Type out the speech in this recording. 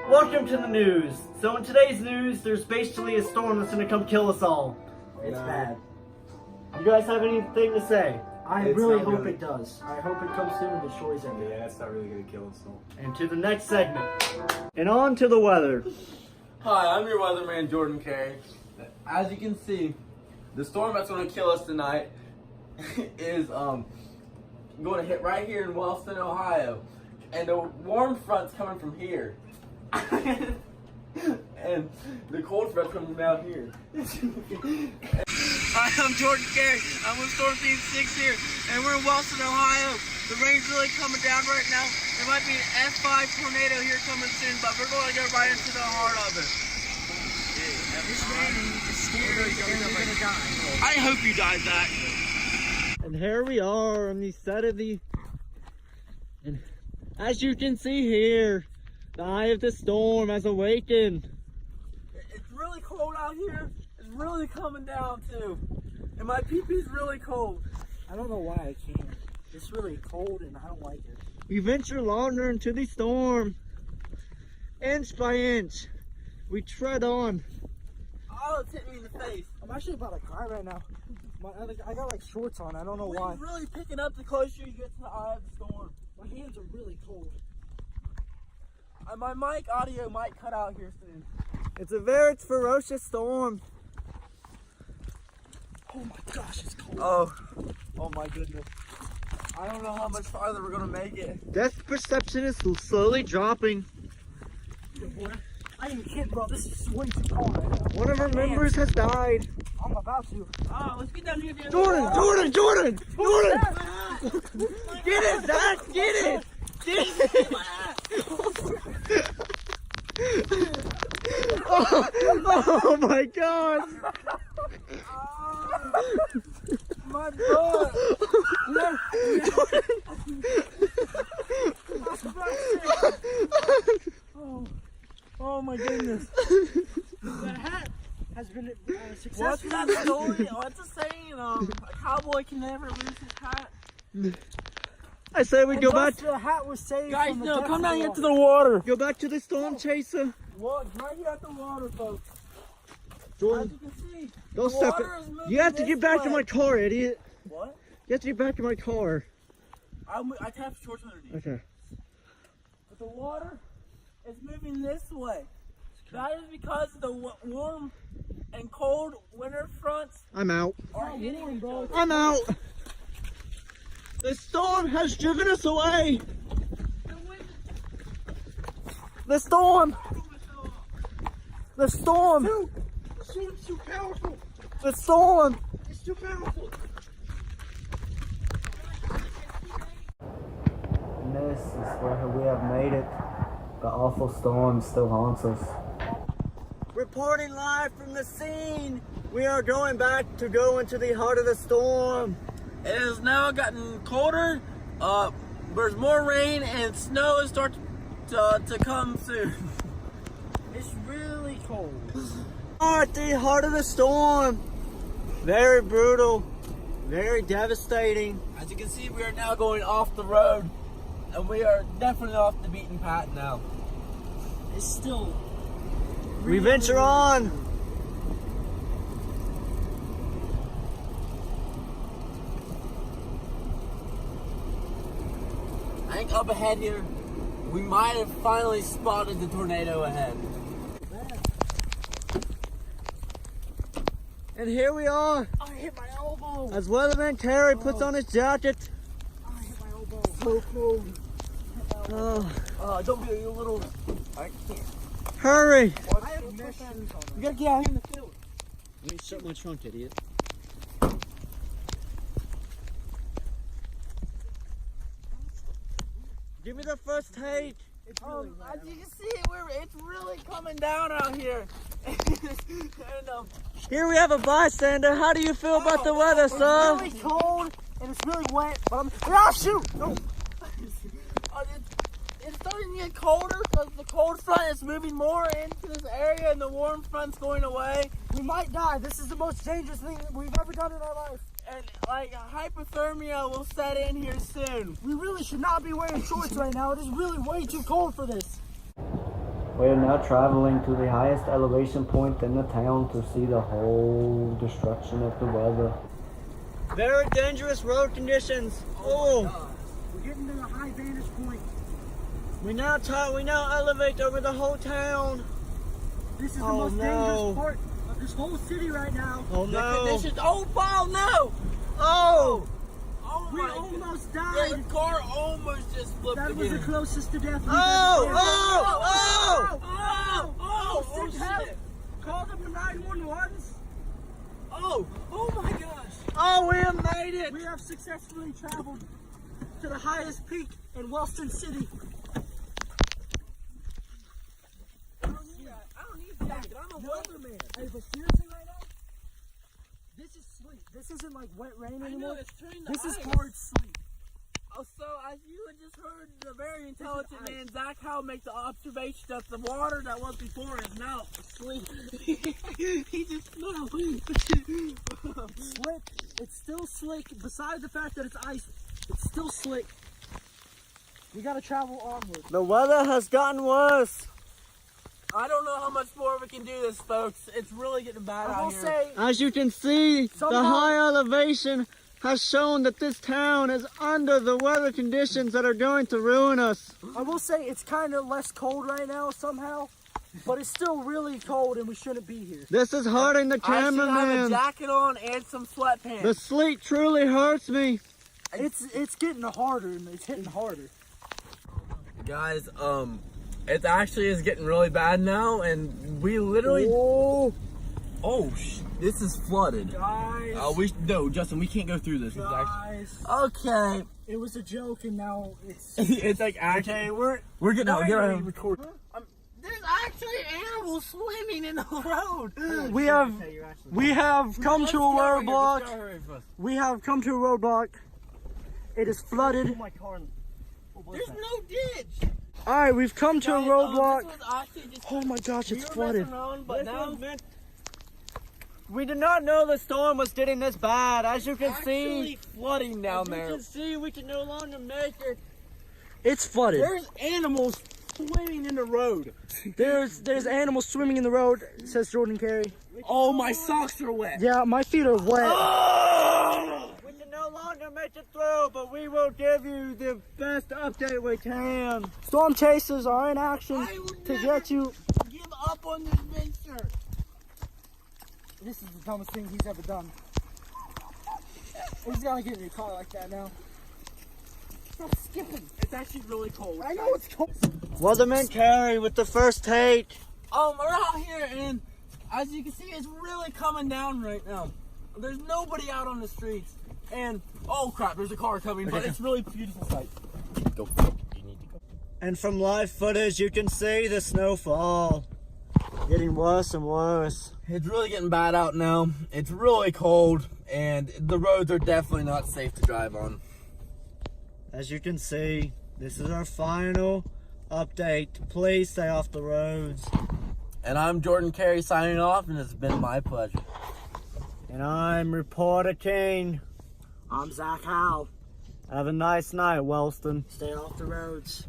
Welcome to the news. So in today's news, there's basically a storm that's gonna come kill us all. It's bad. You guys have anything to say? I It's really not hope really. it does. I hope it comes soon and destroys everything. Yeah, it's not really gonna kill us all. And to the next segment. And on to the weather. Hi, I'm your weatherman, Jordan Carey. As you can see, the storm that's going to kill us tonight is going to hit right here in Wellston, Ohio. And the warm front's coming from here. And the cold front's coming down here. Hi, I'm Jordan Carey. I'm with Storm Team 6 here, and we're in Wellston, Ohio. The rain's really coming down right now. There might be an F5 tornado here coming soon, but we're going to go right into the heart of it. It's raining, it's scary, and we're gonna die. I hope you die, Zach. And here we are on the set of the... And as you can see here, the eye of the storm has awakened. It's really cold out here. It's really coming down too. And my pee-pee's really cold. I don't know why I can't. It's really cold and I don't like it. We venture longer into the storm. Inch by inch, we tread on. Oh, it's hitting me in the face. I'm actually about to cry right now. I got like shorts on. I don't know why. It's really picking up the closer you get to the eye of the storm. My hands are really cold. My mic audio might cut out here soon. It's a very ferocious storm. Oh my gosh, it's cold. Oh my goodness. I don't know how much farther we're gonna make it. Depth perception is slowly dropping. I ain't kidding, bro. This is way too cold right now. One of our members has died. I'm about to. Let's get down here. Jordan! Get it, Zach! Get it! Get it! Oh my god! My butt! Oh my goodness. That hat has been What's successful. that story? What's the saying? A cowboy can never lose his hat. I say we go back. The hat was saved Guys, from the no, depths come of down the here to water. the water. Go back to the storm chaser. Look, right here at the water, folks. As Jordan, you can see, don't the step water it. is moving You have to this get back to way. my car, idiot. What? You have to get back to my car. I tapped shorts underneath. Okay. But the water is moving this way. That is because the warm and cold winter fronts I'm out. are hitting each other. I'm out. The storm has driven us away. The storm. The storm. It's too powerful. The storm. It's too powerful. And this is where we have made it. The awful storm still haunts us. Reporting live from the scene. We are going back to go into the heart of the storm. It has now gotten colder. There's more rain and snow is starting to come soon. It's really cold. At the heart of the storm. Very brutal. Very devastating. As you can see, we are now going off the road, and we are definitely off the beaten path now. It's still. We venture on. I think up ahead here, we might have finally spotted the tornado ahead. And here we are. I hit my elbow. As Weatherman Terry puts on his jacket. I hit my elbow. So cold. Oh, Don't be a little. I can't. hurry. I have mesh shoes on. You gotta get out here in the field. Let me shut my trunk, idiot. Give me the first take. It's really wet. As you can see, it's really coming down out here. and, Here we have a bystander. How do you feel about the weather, It's sir? really cold and it's really wet. But ah, shoot! No. it's starting to get colder because the cold front is moving more into this area and the warm front's going away. We might die. This is the most dangerous thing that we've ever done in our life. And like hypothermia will set in here soon. We really should not be wearing shorts right now. It is really way too cold for this. We are now traveling to the highest elevation point in the town to see the whole destruction of the weather. Very dangerous road conditions. Oh, We're getting to the high vantage point. we now elevate over the whole town. This is the Oh, most no. dangerous part of this whole city right now. Oh no! Conditions. Oh, wow, no! Oh! Oh We my almost God. died. The car almost just flipped That was the again. closest to death we've Oh! ever been. Oh! Oh! Oh! Send help. Call them the 911s. Oh! Oh my gosh! Oh! We have made it! We have successfully traveled to the highest peak in Wellston City. I don't need that. I'm a weatherman. Hey, but seriously right now, this is sleep. This isn't like wet rain I know anymore. it's turning to This is ice. hard sleep. Oh, so as you had just heard the very ice. intelligent man Zach Howe make the observation that the water that was before is now asleep. He just smelled. Slick. It's still slick. Besides the fact that it's ice, it's still slick. We gotta travel onward. The weather has gotten worse. I don't know how much more we can do this, folks. It's really getting bad I out will here. say, As you can see, the Somehow- high elevation has shown that this town is under the weather conditions that are going to ruin us. it's kind of less cold right now somehow, but it's still really cold and we shouldn't be here. This is hurting the I should have a cameraman. jacket on and some sweatpants. The sleet truly hurts me. It's getting harder and it's hitting harder. Guys, it actually is getting really bad now, and we literally. This is flooded. Guys, No, Justin, we can't go through this. It's guys, okay. it was a joke and now it's. It's like actually, we're getting out. Get out. record. There's actually animals swimming in the road. We have come to a roadblock. Let's go hurry first. We have come to a roadblock. It is flooded. There's no ditch. All right, we've come to a Guys, roadblock. this was actually just- Oh my gosh, we it's were flooded. messing around, but now We did not know the storm was getting this bad. As you can actually flooding down there. see, we can no longer make it. It's flooded. There's animals swimming in the road. There's animals swimming in the road, says Jordan Carey. Oh, my socks are wet. Yeah, my feet are wet. We can no longer make it through, but we will give you the best update we can. Storm chasers are in action I will to never get you. give up on this venture. This is the dumbest thing he's ever done. He's gonna get in your car like that now. Stop skipping. It's actually really cold. I know it's cold. Weatherman Carey with the first take. We're out here, and as you can see, it's really coming down right now. There's nobody out on the streets, and oh crap, there's a car coming, but it's really a beautiful sight. Go. You need to go. And from live footage, you can see the snowfall getting worse and worse. It's really getting bad out now. It's really cold, and the roads are definitely not safe to drive on. As you can see, this is our final update. Please stay off the roads. And I'm Jordan Carey signing off, and it's been my pleasure. And I'm Reporter King. I'm Zach Howe. Have a nice night, Wellston. Stay off the roads.